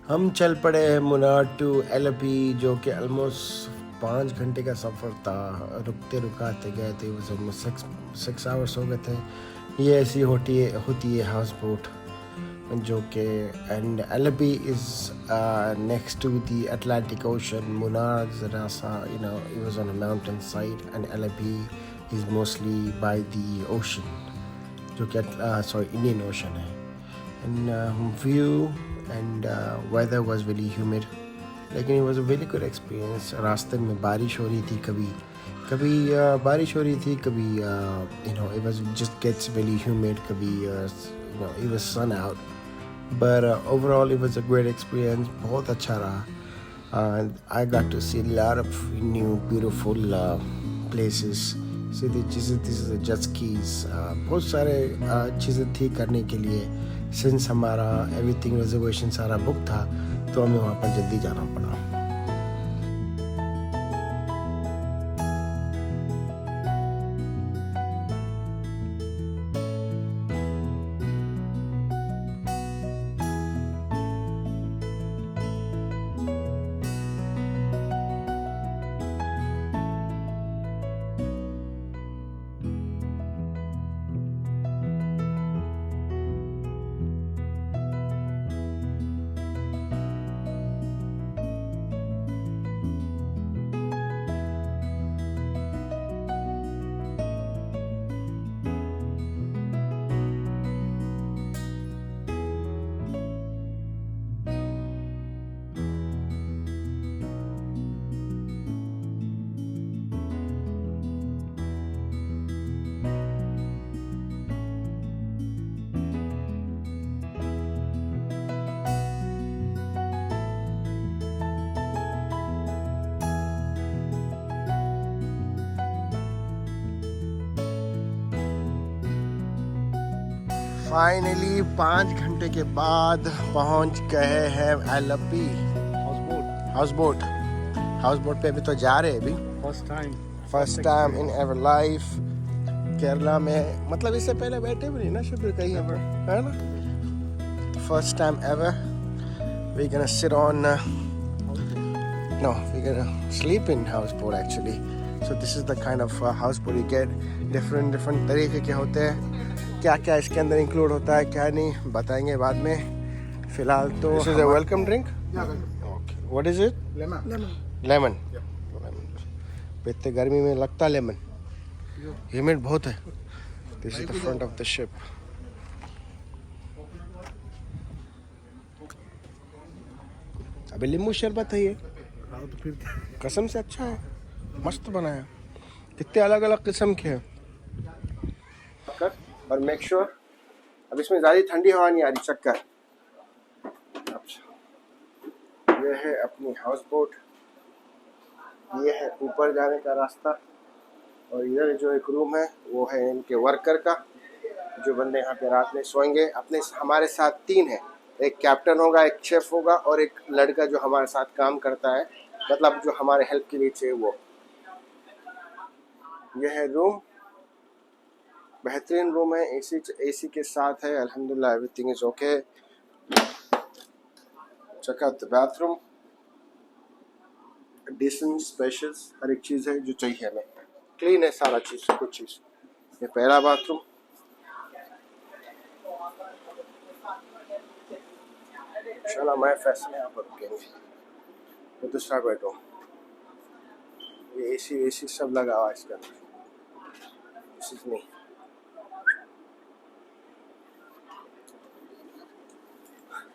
हम चल पड़े मुनार टू एलपी, जो कि ऑलमोस्ट 5 घंटे का सफ़र था। रुकते रुकाते गए थे, वो 6 आवर्स हो गए थे। ये ऐसी होती है हाउस बोट, जो कि and Alleppey is next to the Atlantic Ocean. Munnar ज़रा सा it was on a mountain side, and Alleppey is mostly by the ocean, जो कि सॉरी इंडियन ओशन है। and view and weather was really humid, लेकिन it was a very good experience। रास्ते में बारिश हो रही थी, कभी कभी बारिश हो रही थी, कभी it was just gets really humid, कभी it was sun out, but overall it was a great experience। बहुत अच्छा रहा। I got to see a lot of new beautiful places। सीधी चीज़ें jet skis, बहुत सारे चीज़ें थी करने के लिए। सिंस हमारा एवरीथिंग रिजर्वेशन सारा बुक था, तो हमें वहाँ पर जल्दी जाना पड़ा। फाइनली 5 घंटे के बाद पहुंच गए हैं LP. House boat house boat पे अभी तो जा रहे हैं अभी। First time in ever life Kerala में, मतलब इससे पहले बैठे भी नहीं ना शिविर कहीं, है ना। First time ever we gonna sit on no we gonna sleep in houseboat actually। so this is the kind of houseboat you get। different तरीके के होते हैं। क्या क्या इसके अंदर इंक्लूड होता है, क्या नहीं, बताएंगे बाद में। फिलहाल तो this is a welcome drink. Okay, what is it? Lemon. इतने गर्मी में लगता लेमन, ह्यूमिड बहुत है। This is the front of the ship. अभी नींबू शरबत है ये, तो फिर कसम से अच्छा है, मस्त बनाया। कितने अलग अलग किस्म के हैं। और मेक श्योर अब इसमें ज़्यादा ठंडी हवा नहीं आ रही। चक्कर ये है अपनी हाउस बोट, ये है ऊपर जाने का रास्ता, और इधर जो एक रूम है वो है इनके वर्कर का, जो बंदे यहाँ पे रात में सोएंगे। अपने हमारे साथ 3 है, एक कैप्टन होगा, एक शेफ होगा, और एक लड़का जो हमारे साथ काम करता है, मतलब जो हमारे हेल्प के लिए चाहिए वो। ये है रूम, बेहतरीन रूम है, एसी के साथ है। अल्हम्दुलिल्लाह everything is okay. Check out the bathroom, decent spacious, हर एक चीज़ है जो चाहिए हमें। क्लीन है सारा चीज़, कुछ चीज़। ये पहला बाथरूम, इंशाल्लाह मैं फैसले यहाँ पर रुकेंगे। वो दूसरा बेडरूम, ये एसी सब लगा हुआ है इसके अंदर। नहीं,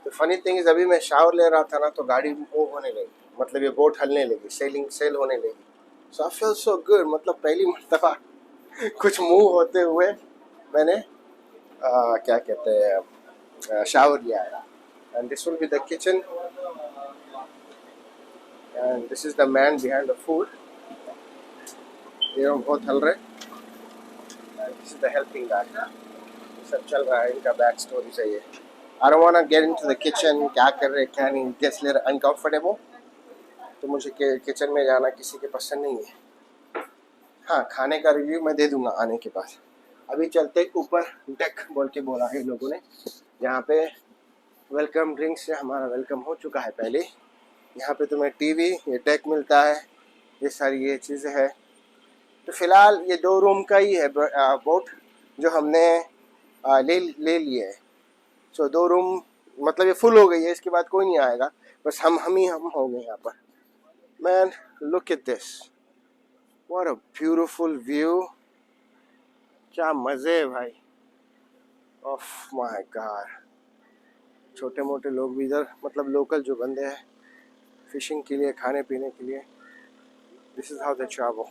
तो फनी थिंग इज अभी मैं शावर ले रहा था ना, तो गाड़ी मूव होने लगी, मतलब ये बोट हलने लगी, सेल होने लगी। सो आई फील सो गुड, मतलब पहली मर्तबा कुछ मूव होते हुए मैंने क्या कहते हैं शावर लिया है। And this will be the kitchen, and this is the man behind the food. ये बहुत हल रहे। दिस इज द हेल्पिंग गाय। सब चल रहा है, इनका बैक स्टोरी चाहिए। I don't wanna get into the kitchen, क्या कर रहे क्या नहीं, gets little uncomfortable। तो मुझे किचन में जाना किसी के पसंद नहीं है। हाँ, खाने का रिव्यू मैं दे दूंगा आने के बाद। अभी चलते ऊपर, डेक बोल के बोला है लोगों ने, यहाँ पे वेलकम ड्रिंक से हमारा वेलकम हो चुका है पहले। यहाँ पे तुम्हें टीवी, ये डेक मिलता है, ये सारी ये चीज़ें हैं। तो फ़िलहाल ये 2 रूम का ही है बोट जो हमने ले लिए है। सो 2 रूम मतलब ये फुल हो गई है, इसके बाद कोई नहीं आएगा, बस हम ही हम हो गए यहाँ पर। Man look at this, what a beautiful view, क्या मज़े है भाई। ओह माय गॉड, छोटे मोटे लोग भी इधर, मतलब लोकल जो बंदे हैं फिशिंग के लिए, खाने पीने के लिए, this is how they travel.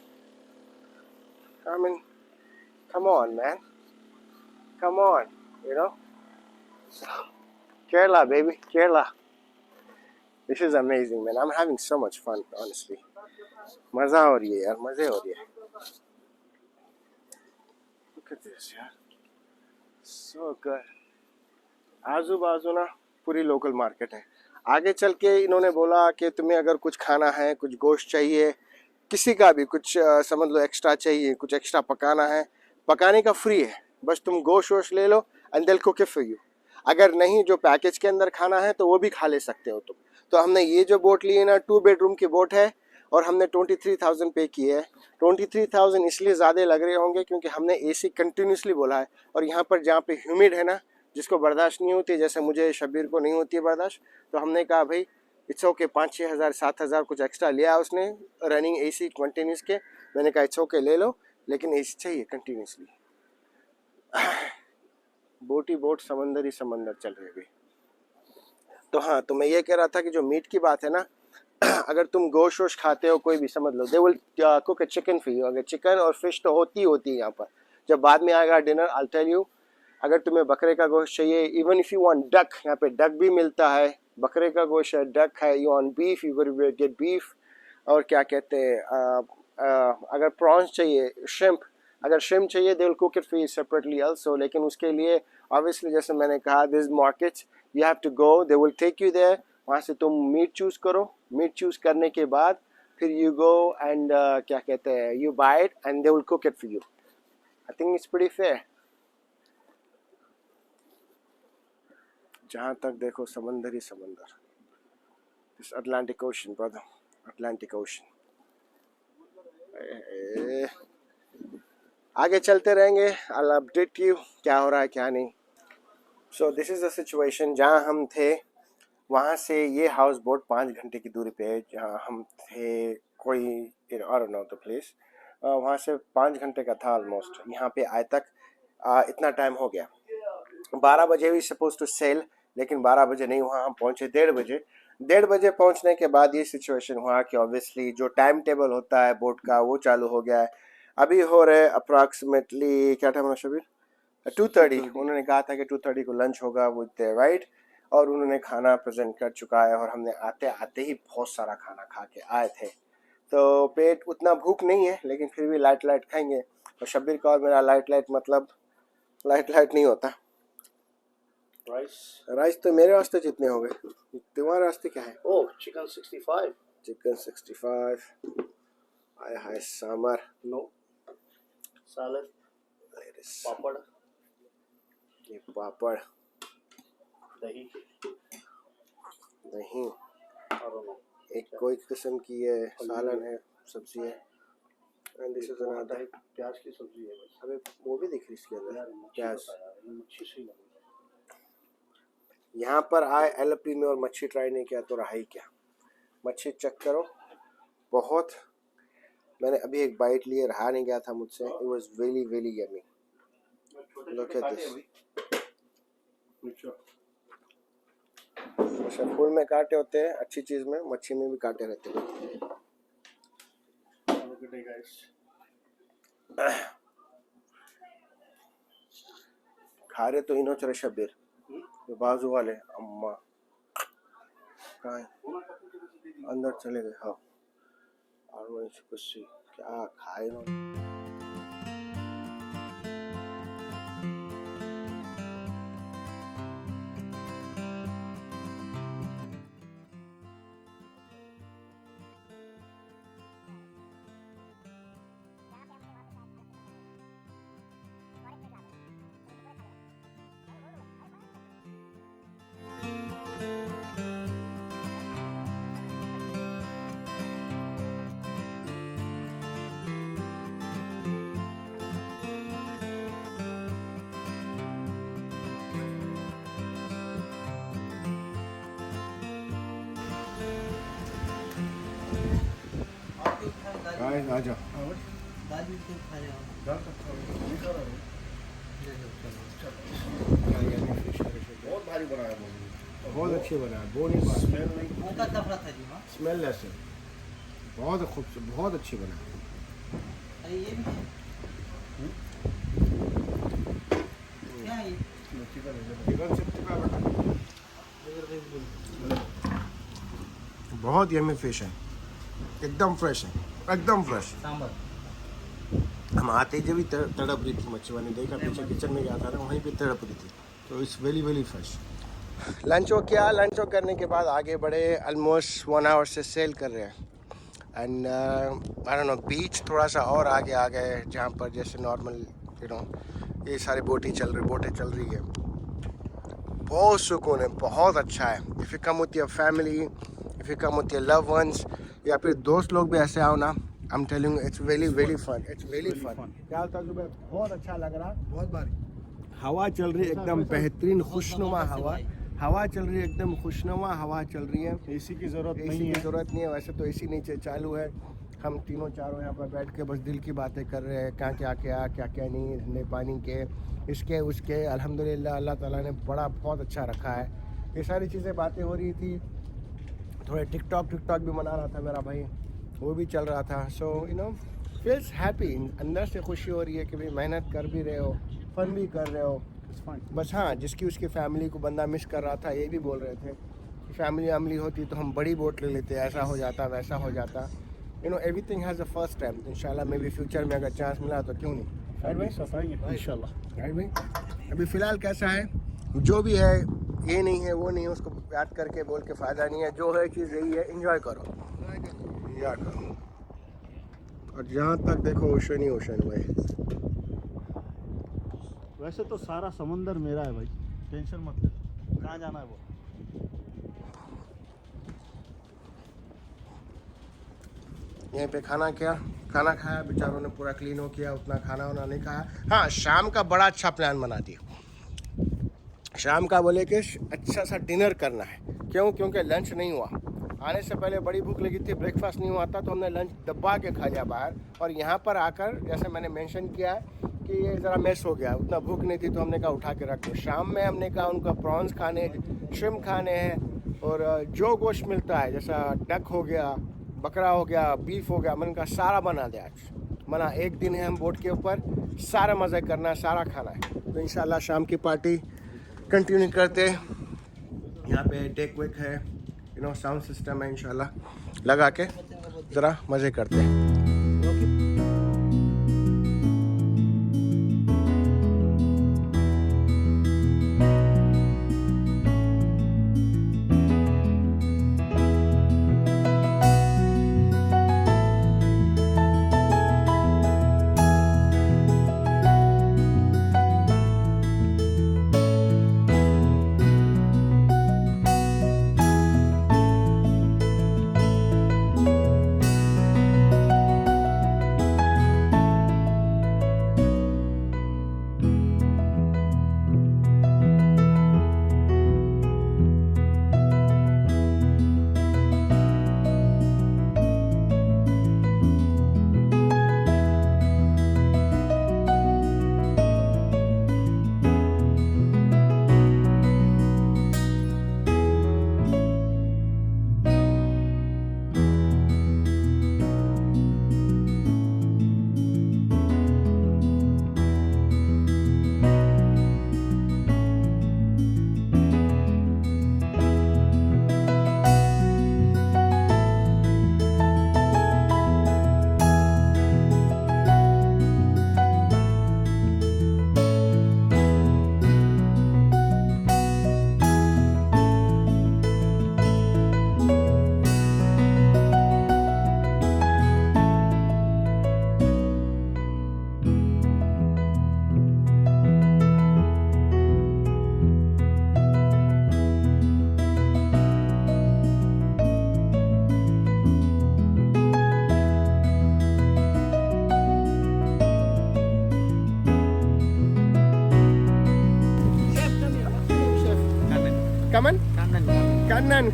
I mean come on man, come on, you know, Kerala baby, Kerala. This is amazing man, I'm having so much fun honestly. मज़ा हो रही है यार, मज़े हो रही है। Look at this यार, so good। आजू बाजू ना पूरी लोकल मार्केट है। आगे चल के इन्होंने बोला कि तुम्हें अगर कुछ खाना है, कुछ गोश्त चाहिए, किसी का भी कुछ समझ लो एक्स्ट्रा चाहिए, कुछ एक्स्ट्रा पकाना है, पकाने का फ्री है, बस तुम गोश्त वोश्त ले लो and they will cook it for you. अगर नहीं, जो पैकेज के अंदर खाना है तो वो भी खा ले सकते हो तुम। तो हमने ये जो बोट ली है ना, 2 बेडरूम की बोट है और हमने 23,000 पे किए है। 23,000 इसलिए ज़्यादा लग रहे होंगे क्योंकि हमने एसी कंटिन्यूसली बोला है, और यहाँ पर जहाँ पे ह्यूमिड है ना, जिसको बर्दाश्त नहीं होती, जैसे मुझे शबीर को नहीं होती है बर्दाश्त, तो हमने कहा भाई इट्स ओके, 5-6 हज़ार 7 हज़ार कुछ एक्स्ट्रा लिया उसने रनिंग एसी कंटिन्यूस के। मैंने कहा इट्स ओके ले लो, लेकिन एसी चाहिए कंटिन्यूसली। बोट ही बोट, समंदर ही समंदर चल रही है। तो हाँ, तो मैं ये कह रहा था कि जो मीट की बात है ना, अगर तुम गोश्त वोश खाते हो कोई भी, समझ लो they will cook a chicken for you. अगर चिकन और फिश तो होती है यहाँ पर, जब बाद में आएगा डिनर आई टेल यू। अगर तुम्हें बकरे का गोश्त चाहिए, even if you want duck, यहाँ पे डक भी मिलता है, बकरे का गोश्त है, डक है, you want beef, you will get beef. और क्या कहते हैं, अगर प्रॉन्स चाहिए, श्रिम्प, अगर श्रिम्प चाहिए they will cook it for you separately also. लेकिन उसके लिए ऑब्वियसली जैसे मैंने कहा, this market you have to go, they will take you there, वहाँ से तुम मीट चूज़ करो, मीट चूज़ करने के बाद फिर यू गो एंड क्या कहते हैं, you buy it and they will cook it for you. I think it's pretty fair. जहाँ तक देखो समंदर ही समंदर, इस Atlantic Ocean brother, Atlantic Ocean. आगे चलते रहेंगे, आई अपडेट यू क्या हो रहा है क्या नहीं। So this is the situation. जहाँ हम थे वहाँ से ये हाउस बोट 5 घंटे की दूरी पे है, जहाँ हम थे कोई और नो द प्लेस, वहाँ से 5 घंटे का था ऑलमोस्ट। यहाँ पे आए तक इतना टाइम हो गया। 12 बजे भी सपोज टू सेल, लेकिन 12 बजे नहीं, वहाँ हम पहुँचे 1:30 बजे। 1:30 पहुँचने के बाद ये सिचुएशन हुआ कि ऑब्वियसली जो टाइम टेबल होता है बोट का वो चालू हो गया है। अभी हो रहे अप्रॉक्सीमेटली क्या टाइम है शबीर, 2:30। उन्होंने कहा था कि 2:30 को लंच होगा विद राइट, और उन्होंने खाना प्रेजेंट कर चुका है, और हमने आते आते ही बहुत सारा खाना खा के आए थे। तो पेट उतना भूख नहीं है, लेकिन फिर भी लाइट लाइट खाएंगे। और शबीर का और मेरा लाइट लाइट मतलब लाइट लाइट नहीं होता। राइस तो मेरे वास्ते जितने हो गए, तुम्हारे वास्ते क्या है? ओह, चिकन 65। चिकन 65। आय हाय समर। नो सैलड, पापड़, ये पापड़, दही, दही, और एक कोई किस्म की है सालन है, सब्जी है, एंड दिस इज अनदर प्याज की सब्जी है बस। अबे वो भी दिख रही इसके अंदर प्याज। मच्छी सही लगी। यहाँ पर आए एलपी में और मच्छी ट्राई नहीं किया तो रहा ही क्या। मच्छी चेक करो, बहुत, मैंने अभी एक बाइट लिए, रहा नहीं गया था मुझसे। It was really really yummy. Look at this. फूल में कांटे होते हैं, अच्छी चीज में, मच्छी में भी कांटे रहते हैं। खा रहे तो इनो चले शबीर, बाजू वाले अम्मा कहाँ अंदर चले गए। हाँ, और कुछ क्या खाए। गाइस आ जाओ। दाल भी तो खा रहे हो। बहुत भारी बनाया बहुत अच्छे बना है, वो नहीं बात, स्मेल नहीं मौका तफरा था जी वहाँ। स्मेल ऐसे बहुत खूबसूरत, बहुत अच्छी बना है। अरे ये भी क्या है ये? चिकन 65 बटा, बहुत यम्मी फिश है, एकदम फ्रेश है, एकदम फ्रेश। सांबर। हम आते जब भी तड़प रही थी मच्छी वाली, देखा पीछे किचन में गया था ना, वहीं पे तड़प रही थी, तो it's very very fresh. Lunch हो किया, लंच करने के बाद आगे बढ़े, ऑलमोस्ट 1 आवर से सेल कर रहे हैं। एंड आई डोंट नो, बीच थोड़ा सा और आगे आ गए, जहाँ पर जैसे नॉर्मल यू नो ये सारी बोटें चल रही है। बहुत सुकून है, बहुत अच्छा है। If you come with your family, if you come with your love ones, या फिर दोस्त लोग भी ऐसे आओ ना, I am telling you it's very fun, it's very fun. क्या होता है, बहुत अच्छा लग रहा, बहुत भारी हवा चल रही है, एकदम बेहतरीन खुशनुमा हवा चल रही है, एकदम खुशनुमा हवा चल रही है। एसी की जरूरत एसी की ज़रूरत नहीं है, वैसे तो एसी नीचे चालू है। हम तीनों चारों यहाँ पर बैठ के बस दिल की बातें कर रहे हैं, क्या क्या नहीं, ठंडे पानी के, इसके उसके। अल्हम्दुलिल्लाह अल्लाह ताला ने बहुत अच्छा रखा है। ये सारी चीज़ें बातें हो रही थी, थोड़े टिकटॉक भी बना रहा था मेरा भाई, वो भी चल रहा था। So you know feels happy, अंदर से खुशी हो रही है कि भाई मेहनत कर भी रहे हो, फन भी कर रहे हो। बस हाँ, जिसकी उसकी फैमिली को बंदा मिस कर रहा था, ये भी बोल रहे थे कि फैमिली होती तो हम बड़ी बोट ले लेते, ऐसा हो जाता वैसा हो जाता। You know everything has a first time. इंशाल्लाह मे भी फ्यूचर में अगर चांस मिला तो क्यों नहीं, राइट भाई? सफाएंगे इंशाल्लाह। राइट भाई? अभी फ़िलहाल कैसा है, जो भी है, ये नहीं है वो नहीं है, उसको याद करके बोल के फ़ायदा नहीं है। जो है चीज़ यही है, इंजॉय करो। और जहाँ तक देखो ओशन भाई, वैसे तो सारा समंदर मेरा है भाई, टेंशन मत ले। कहाँ जाना है वो? यहीं पे खाना खाया, बेचारों ने पूरा क्लीन हो किया, उतना खाना वाना नहीं खाया। हाँ, शाम का बड़ा अच्छा प्लान बना दिया। शाम का बोले कि अच्छा सा डिनर करना है। क्योंकि लंच नहीं हुआ, आने से पहले बड़ी भूख लगी थी, ब्रेकफास्ट नहीं हुआ था, तो हमने लंच दबा के खा लिया बाहर। और यहाँ पर आकर जैसे मैंने मेंशन किया है कि ये ज़रा मिस हो गया, उतना भूख नहीं थी, तो हमने कहा उठा के रख दो। शाम में हमने कहा उनका प्रॉन्स खाने, श्रिम्प खाने हैं, और जो गोश्त मिलता है, जैसा डक हो गया, बकरा हो गया, बीफ हो गया, मैंने कहा सारा बना दे आज। मना एक दिन है हम बोट के ऊपर, सारा मज़े करना है, सारा खाना है। तो इंशाल्लाह शाम की पार्टी कंटिन्यू करते। यहाँ पे डेक वेक है, यू नो साउंड सिस्टम है, इंशाल्लाह लगा के ज़रा मज़े करते हैं।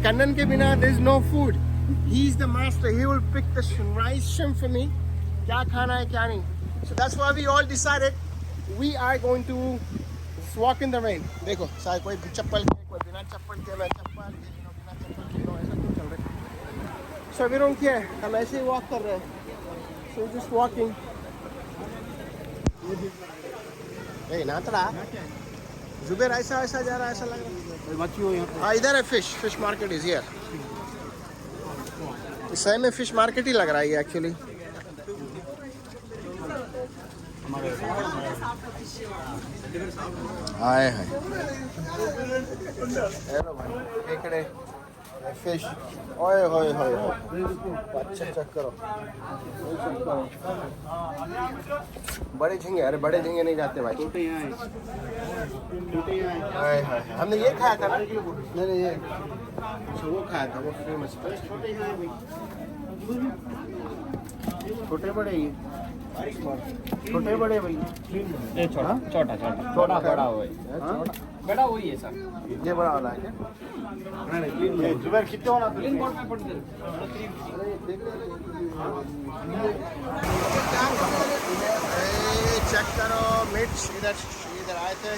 Kannan ke bina, there's no food. He's the master. He will pick the rice shrimp for me. क्या खाना है क्या नहीं. So that's why we all decided we are going to just walk in the rain. देखो सारे कोई चप्पल के, कोई बिना चप्पल के, मैं चप्पल के, बिना चप्पल के, ऐसा क्यों चल रहा है? So we don't care. हम ऐसे ही walk कर रहे हैं. So just walking. Hey, नातरा. Zuber ऐसा ऐसा जा रहा है, ऐसा लग रहा है. मच्छी हो यहाँ हाँ इधर है फिश मार्केट इज हियर. सही में फिश मार्केट ही लग रहा है ये एक्चुअली. आए हैं हेलो भाई केकड़े फिश. ओए होए होए अच्छा चेक करो. बड़े झींगे. अरे बड़े झींगे नहीं जाते भाई. छोटे यहाँ हैं. छोटे यहाँ हैं. हाय हाय हमने ये खाया था ना. नहीं ये अच्छा वो खाया था, वो फेमस. छोटे यहाँ हैं भाई. छोटे बड़े ये छोटे बड़े भाई. ये छोटा छोटा छोटा छोटा बड़ा हो बड़ा वही है सर. ये बड़ा वाला है क्या? ये जुबैर कितने होना था? चेक करो मिर्च इधर आए थे.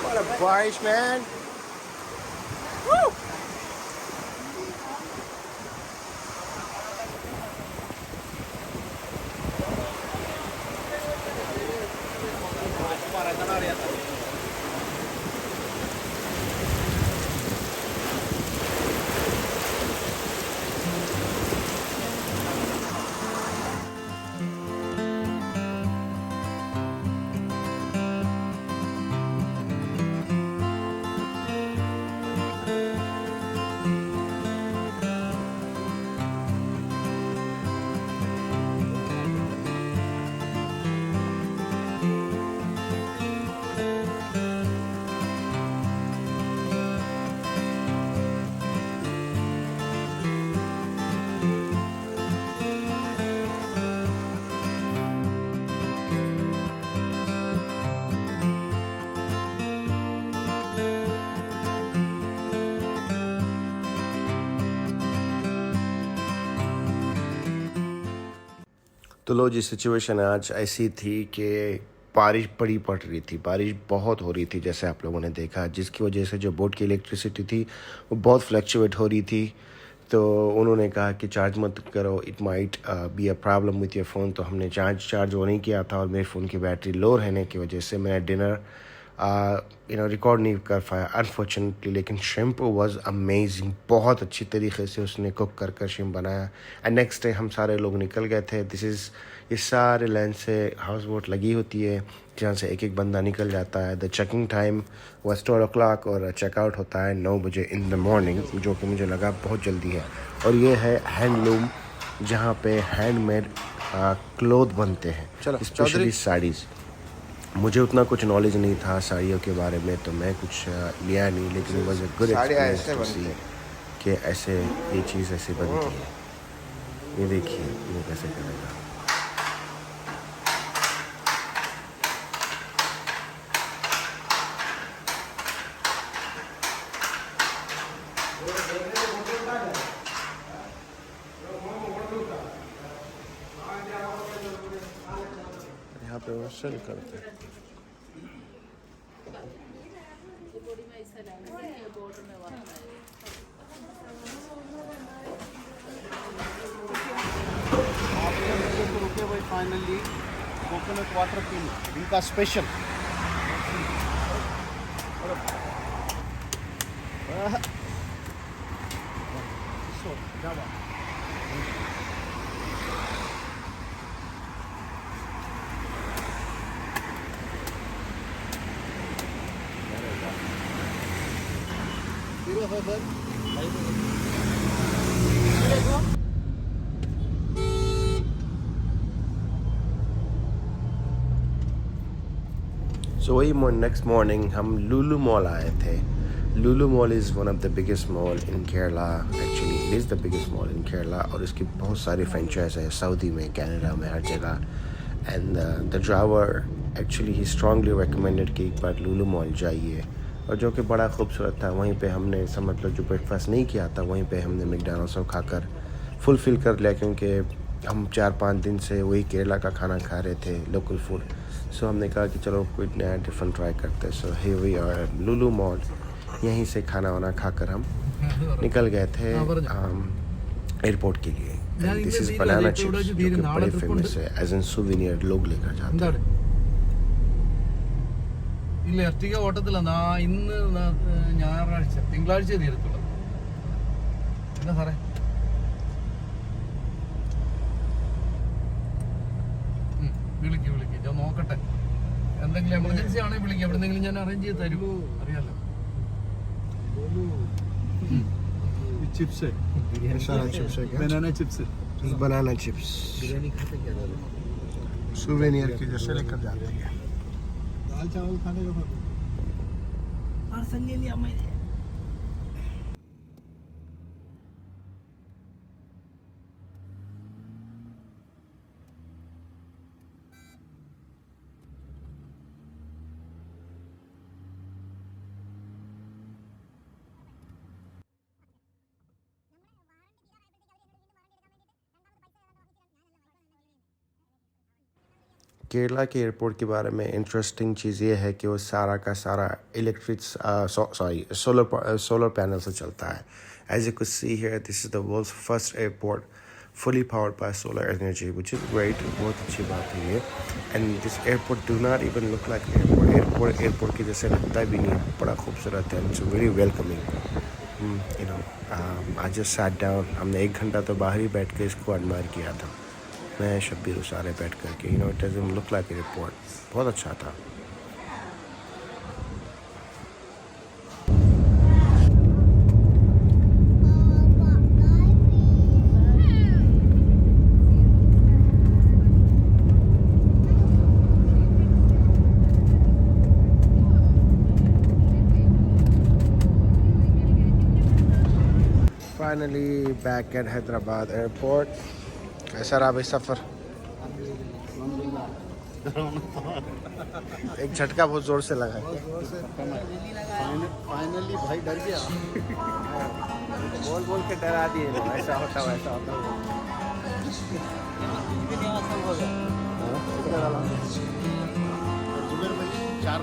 What a baरिश man. Woo! तो लो जी सिचुएशन आज ऐसी थी कि बारिश बड़ी पड़ रही थी. बारिश बहुत हो रही थी जैसे आप लोगों ने देखा, जिसकी वजह से जो बोट की इलेक्ट्रिसिटी थी वो बहुत फ्लक्चुएट हो रही थी. तो उन्होंने कहा कि चार्ज मत करो, it might be a problem with your phone. तो हमने चार्ज वो नहीं किया था और मेरे फ़ोन की बैटरी लो रहने की वजह से मैं डिनर रिकॉर्ड नहीं कर पाया अनफॉर्चुनेटली. लेकिन श्रिम्प वाज अमेजिंग. बहुत अच्छी तरीके से उसने कुक कर श्रिम्प बनाया. एंड नेक्स्ट डे हम सारे लोग निकल गए थे. ये सारे लाइन से हाउस बोट लगी होती है जहाँ से एक एक बंदा निकल जाता है. The checking time was 12 o'clock और चेकआउट होता है 9 बजे इन द मॉर्निंग, जो कि मुझे लगा बहुत जल्दी है. और ये है हैंडलूम जहाँ पे हैंडमेड क्लोथ बनते हैं, स्पेशली साड़ीज़. मुझे उतना कुछ नॉलेज नहीं था साड़ियों के बारे में, तो मैं कुछ लिया नहीं. लेकिन was a good experience to see कि ऐसे ये चीज़ ऐसे बनती है. ये देखिए ये कैसे करेगा. यहाँ पे वो सेल करते हैं. रुके भाई फाइनली कोकोनट वाटर पीने, इनका स्पेशल. So वही नेक्स्ट मॉर्निंग हम लुलु मॉल आए थे. Lulu mall is one of the biggest mall in Kerala. Actually it is the biggest mall in Kerala. और इसकी बहुत सारी फ्रेंचाइज है सऊदी में, कनाडा में, हर जगह. And the driver actually he strongly recommended कि एक बार लुलु मॉल जाइए, और जो कि बड़ा खूबसूरत था। वहीं पे हमने समझ लो जो ब्रेकफास्ट नहीं किया था, वहीं पे हमने मैकडॉनल्ड्स खाकर फुलफ़िल कर लिया, क्योंकि हम 4-5 दिन से वही केरला का खाना खा रहे थे, लोकल फूड। सो हमने कहा कि चलो कोई नया डिफरेंट ट्राई करते हैं। So here we are Lulu mall. यहीं से खाना वाना खाकर हम निकल गए थे एयरपोर्ट के लिए। दिस इज़ बनाना चिप्स, जो कि बड़े फेमस है, एज एन सुवेनियर लोग लेकर जाते हैं। ഇല്ല എർട്ടിക ഓട്ടത്തില്ല ഇന്ന് ഞായറാഴ്ച തിങ്കളാഴ്ച തീരത്തുള്ളൂ. എന്നാ സാറേ വിളിക്ക് ഞാൻ നോക്കട്ടെ. എന്തെങ്കിലും എമർജൻസി ആണെങ്കിൽ വിളിക്കുക. എവിടെന്നെങ്കിലും ഞാൻ അറേഞ്ച് ചെയ്ത് തരുമോ അറിയാലോ. चिप्स है, सारा चिप्स है क्या? बनाना चिप्स है। बनाना चिप्स बिरयानी खाते क्या सुवेनियर की जैसे लेकर जाते हैं। दाल चावल खाने का पार्सल ले लिया मैंने. केरला के एयरपोर्ट के बारे में इंटरेस्टिंग चीज़ ये है कि वो सारा का सारा सोलर पैनल से चलता है। As you could see here, this is the world's first airport fully powered by solar energy, which is great. बहुत अच्छी बात है ये। And this airport do not even look like airport के जैसे लगता भी नहीं। बड़ा खूबसूरत है, it's very welcoming. I just sat down. हमने 1 घंटा तो बाहर ही बैठ के इसको एडमायर किया था, मैं शब्बीर सारे बैठ करके। It doesn't look like airport. बहुत अच्छा था। Finally back at Hyderabad airport. कैसा रहा भाई सफ़र? एक झटका बहुत ज़ोर से लगा। फाइनली भाई डर गया। बोल के डरा दिए, ऐसा होता वैसा होता। जुबेर भाई 4